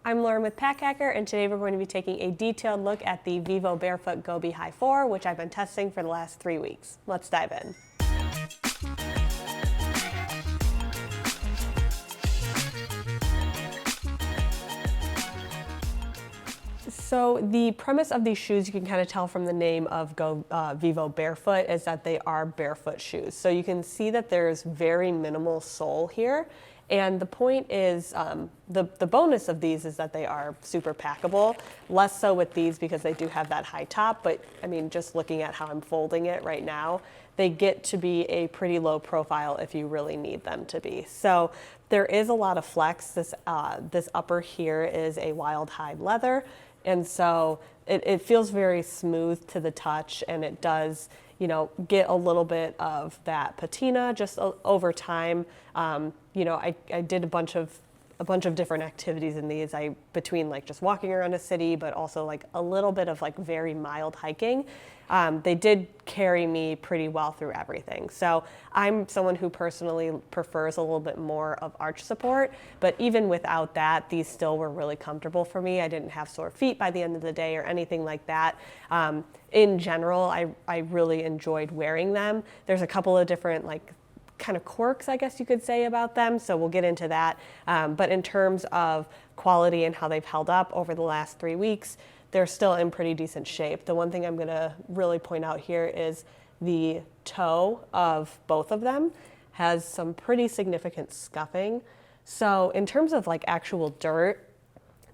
I'm Lauren with Pack Hacker, and today we're going to be taking a detailed look at the Vivobarefoot Gobi High 4, which I've been testing for the last 3 weeks. Let's dive in. So the premise of these shoes, you can kind of tell from the name of Vivobarefoot, is that they are barefoot shoes. So you can see that there's very minimal sole here. And the point is, the bonus of these is that they are super packable. Less so with these because they do have that high top, but I mean, just looking at how I'm folding it right now, they get to be a pretty low profile if you really need them to be. So there is a lot of flex. This upper here is a wild hide leather. And so it feels very smooth to the touch, and it does, you know, get a little bit of that patina just over time. You know, I did a bunch of different activities in these. Between like just walking around a city, but also like a little bit of like very mild hiking. They did carry me pretty well through everything. So I'm someone who personally prefers a little bit more of arch support, but even without that, these still were really comfortable for me. I didn't have sore feet by the end of the day or anything like that. In general, I really enjoyed wearing them. There's a couple of different like kind of quirks, I guess you could say, about them, so we'll get into that. But in terms of quality and how they've held up over the last 3 weeks, they're still in pretty decent shape. The one thing I'm gonna really point out here is the toe of both of them has some pretty significant scuffing. So in terms of like actual dirt,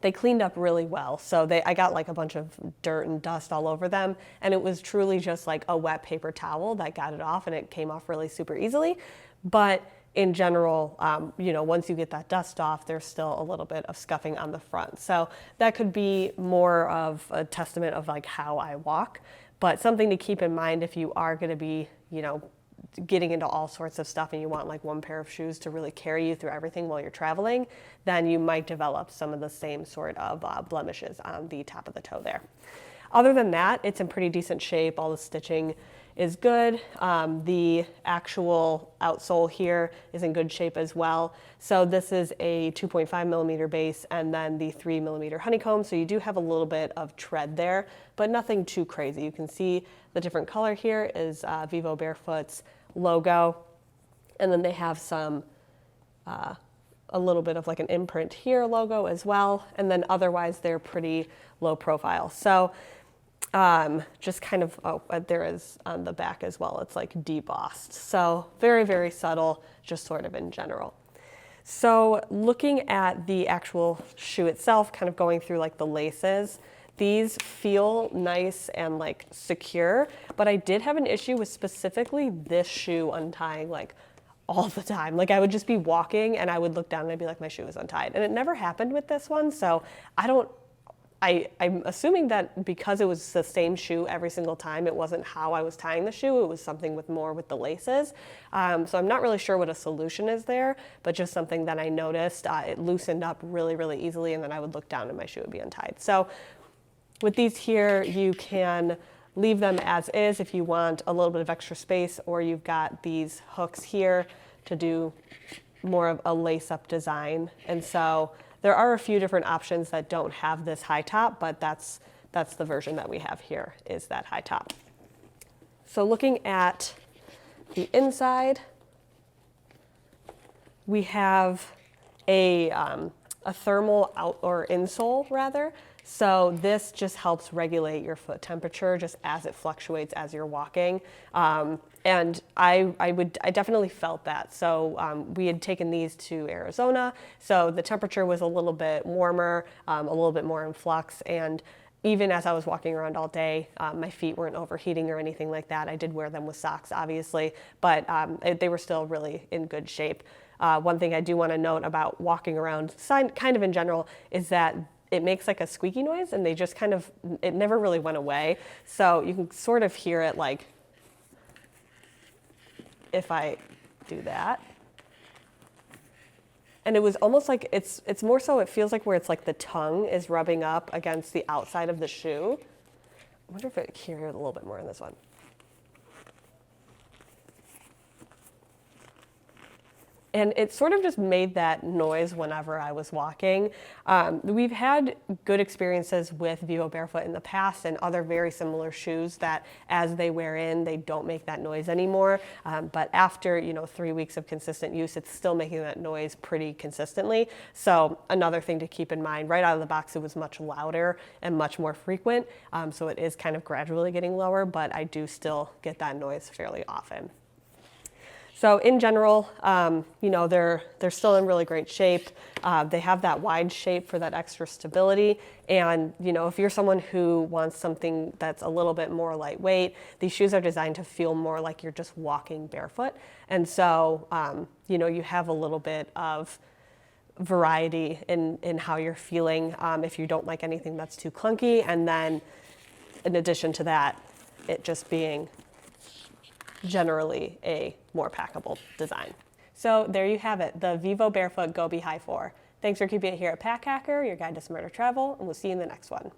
they cleaned up really well. So I got like a bunch of dirt and dust all over them, and it was truly just like a wet paper towel that got it off, and it came off really super easily. But in general, you know, once you get that dust off, there's still a little bit of scuffing on the front. So that could be more of a testament of like how I walk, but something to keep in mind if you are gonna be, you know, getting into all sorts of stuff and you want like one pair of shoes to really carry you through everything while you're traveling, then you might develop some of the same sort of blemishes on the top of the toe there. Other than that, it's in pretty decent shape. All the stitching is good. The actual outsole here is in good shape as well. So this is a 2.5 millimeter base and then the 3 millimeter honeycomb. So you do have a little bit of tread there, but nothing too crazy. You can see the different color here is Vivobarefoot's logo. And then they have some, a little bit of like an imprint here logo as well. And then otherwise they're pretty low profile. So just kind of, there is on the back as well, it's like debossed. So very, very subtle, just sort of in general. So looking at the actual shoe itself, kind of going through like the laces, these feel nice and like secure, but I did have an issue with specifically this shoe untying like all the time. Like I would just be walking and I would look down and I'd be like, my shoe is untied. And it never happened with this one. So I'm assuming that because it was the same shoe every single time, it wasn't how I was tying the shoe, it was something with the laces. So I'm not really sure what a solution is there, but just something that I noticed. It loosened up really, really easily, and then I would look down and my shoe would be untied. So with these here, you can leave them as is if you want a little bit of extra space, or you've got these hooks here to do more of a lace-up design. And so there are a few different options that don't have this high top, but that's the version that we have here, is that high top. So looking at the inside, we have a thermal insole rather. So this just helps regulate your foot temperature just as it fluctuates as you're walking. And I definitely felt that. So we had taken these to Arizona, so the temperature was a little bit warmer, a little bit more in flux, and even as I was walking around all day, my feet weren't overheating or anything like that. I did wear them with socks, obviously, but they were still really in good shape. One thing I do want to note about walking around, kind of in general, is that it makes like a squeaky noise, and they just kind of, it never really went away. So you can sort of hear it like, if I do that. And it was almost like, it's more so, it feels like where it's like the tongue is rubbing up against the outside of the shoe. I wonder if I can hear it a little bit more in this one. and it sort of just made that noise whenever I was walking. We've had good experiences with Vivobarefoot in the past and other very similar shoes that as they wear in, they don't make that noise anymore. But after 3 weeks of consistent use, it's still making that noise pretty consistently. So another thing to keep in mind, right out of the box, it was much louder and much more frequent. So it is kind of gradually getting lower, but I do still get that noise fairly often. So in general, they're still in really great shape. They have that wide shape for that extra stability. And if you're someone who wants something that's a little bit more lightweight, these shoes are designed to feel more like you're just walking barefoot. And so, you have a little bit of variety in how you're feeling if you don't like anything that's too clunky. And then in addition to that, it just being generally a more packable design. So there you have it, the Vivobarefoot Gobi High 4. Thanks for keeping it here at Pack Hacker, your guide to smarter travel, and we'll see you in the next one.